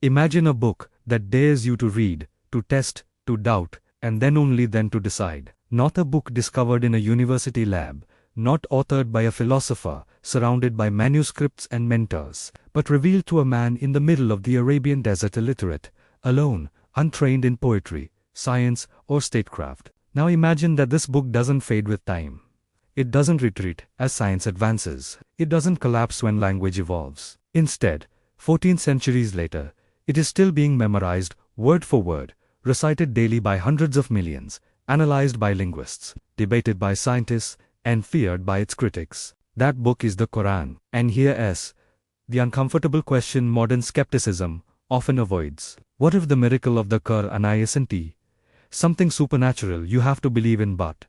Imagine a book that dares you to read, to test, to doubt, and then only then to decide. Not a book discovered in a university lab, not authored by a philosopher, surrounded by manuscripts and mentors, but revealed to a man in the middle of the Arabian desert, illiterate, alone, untrained in poetry, science, or statecraft. Now imagine that this book doesn't fade with time. It doesn't retreat as science advances. It doesn't collapse when language evolves. Instead, 14 centuries later, it is still being memorized, word for word, recited daily by hundreds of millions, analyzed by linguists, debated by scientists, and feared by its critics. That book is the Qur'an. And here is the uncomfortable question modern skepticism often avoids. What if the miracle of the Qur'an isn't something supernatural you have to believe in, but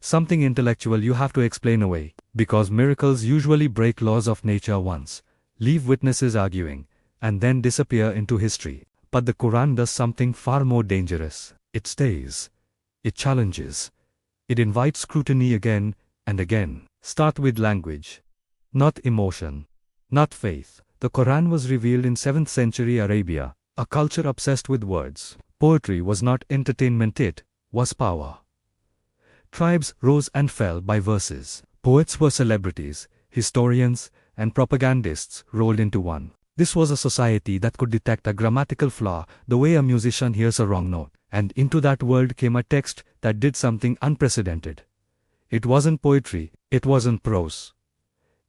something intellectual you have to explain away? Because miracles usually break laws of nature once, leave witnesses arguing, and then disappear into history. But the Qur'an does something far more dangerous. It stays. It challenges. It invites scrutiny again and again. Start with language. Not emotion. Not faith. The Qur'an was revealed in 7th century Arabia, a culture obsessed with words. Poetry was not entertainment, it was power. Tribes rose and fell by verses. Poets were celebrities, historians, and propagandists rolled into one. This was a society that could detect a grammatical flaw the way a musician hears a wrong note. And into that world came a text that did something unprecedented. It wasn't poetry, it wasn't prose.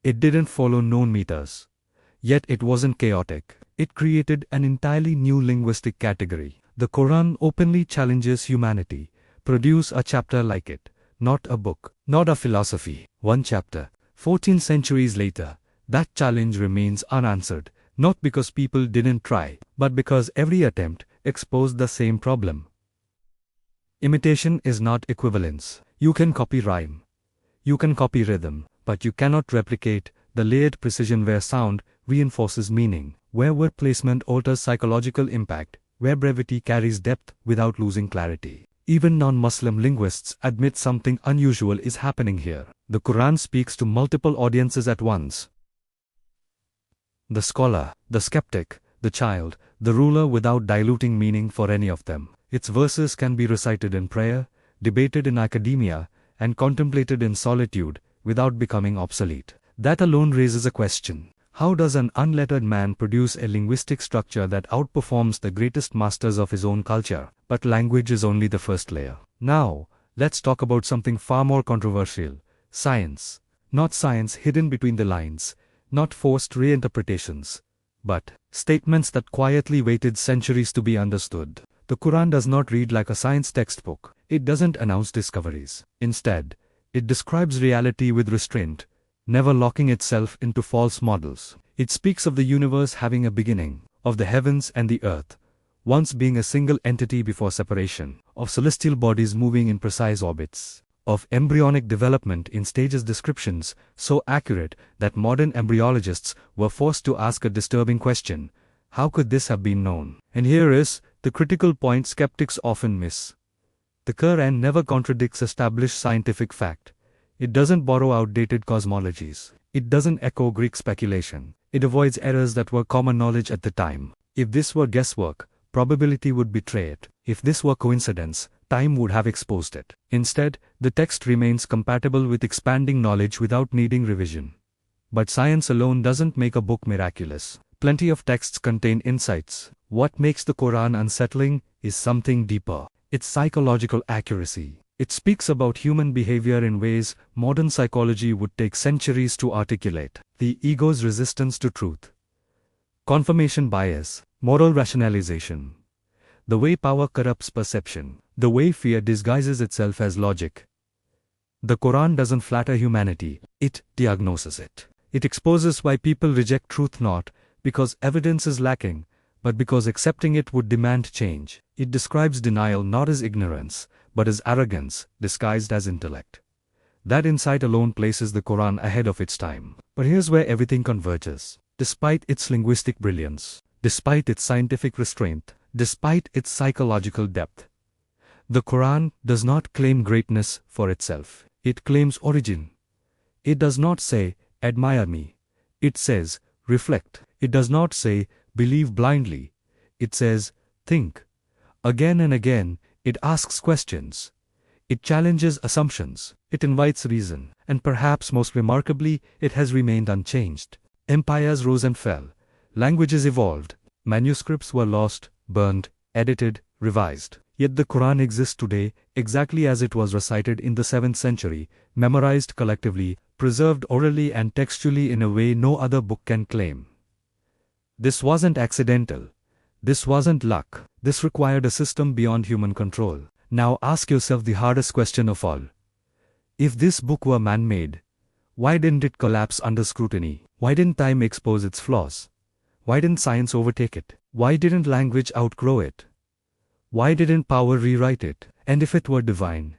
It didn't follow known meters. Yet it wasn't chaotic. It created an entirely new linguistic category. The Qur'an openly challenges humanity. Produce a chapter like it. Not a book, not a philosophy. One chapter. 14 centuries later, that challenge remains unanswered. Not because people didn't try, but because every attempt exposed the same problem. Imitation is not equivalence. You can copy rhyme. You can copy rhythm, but you cannot replicate the layered precision where sound reinforces meaning, where word placement alters psychological impact, where brevity carries depth without losing clarity. Even non-Muslim linguists admit something unusual is happening here. The Qur'an speaks to multiple audiences at once. The scholar, the skeptic, the child, the ruler, without diluting meaning for any of them. Its verses can be recited in prayer, debated in academia, and contemplated in solitude without becoming obsolete. That alone raises a question. How does an unlettered man produce a linguistic structure that outperforms the greatest masters of his own culture? But language is only the first layer. Now, let's talk about something far more controversial. Science. Not science hidden between the lines, not forced reinterpretations, but statements that quietly waited centuries to be understood. The Qur'an does not read like a science textbook. It doesn't announce discoveries. Instead, it describes reality with restraint, never locking itself into false models. It speaks of the universe having a beginning, of the heavens and the earth, once being a single entity before separation, of celestial bodies moving in precise orbits, of embryonic development in stages, descriptions so accurate that modern embryologists were forced to ask a disturbing question: how could this have been known? And here is the critical point skeptics often miss. The Qur'an never contradicts established scientific fact. It doesn't borrow outdated cosmologies. It doesn't echo Greek speculation. It avoids errors that were common knowledge at the time. If this were guesswork, probability would betray it. If this were coincidence, time would have exposed it. Instead, the text remains compatible with expanding knowledge without needing revision. But science alone doesn't make a book miraculous. Plenty of texts contain insights. What makes the Qur'an unsettling is something deeper. Its psychological accuracy. It speaks about human behavior in ways modern psychology would take centuries to articulate. The ego's resistance to truth. Confirmation bias. Moral rationalization. The way power corrupts perception. The way fear disguises itself as logic. The Qur'an doesn't flatter humanity. It diagnoses it. It exposes why people reject truth, not because evidence is lacking, but because accepting it would demand change. It describes denial not as ignorance, but as arrogance, disguised as intellect. That insight alone places the Qur'an ahead of its time. But here's where everything converges. Despite its linguistic brilliance, despite its scientific restraint, despite its psychological depth, the Qur'an does not claim greatness for itself. It claims origin. It does not say, admire me. It says, reflect. It does not say, believe blindly. It says, think. Again and again, it asks questions. It challenges assumptions. It invites reason. And perhaps most remarkably, it has remained unchanged. Empires rose and fell. Languages evolved. Manuscripts were lost, burned, edited, revised. Yet the Quran exists today, exactly as it was recited in the 7th century, memorized collectively, preserved orally and textually in a way no other book can claim. This wasn't accidental. This wasn't luck. This required a system beyond human control. Now ask yourself the hardest question of all. If this book were man-made, why didn't it collapse under scrutiny? Why didn't time expose its flaws? Why didn't science overtake it? Why didn't language outgrow it? Why didn't power rewrite it? And if it were divine,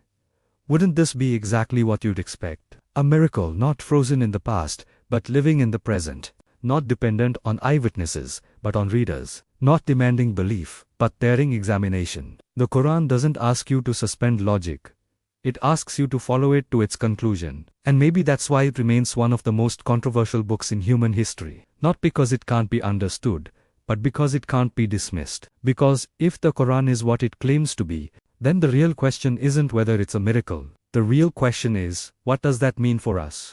wouldn't this be exactly what you'd expect? A miracle not frozen in the past, but living in the present. Not dependent on eyewitnesses, but on readers. Not demanding belief, but daring examination. The Quran doesn't ask you to suspend logic. It asks you to follow it to its conclusion. And maybe that's why it remains one of the most controversial books in human history. Not because it can't be understood, but because it can't be dismissed. Because if the Quran is what it claims to be, then the real question isn't whether it's a miracle. The real question is, what does that mean for us?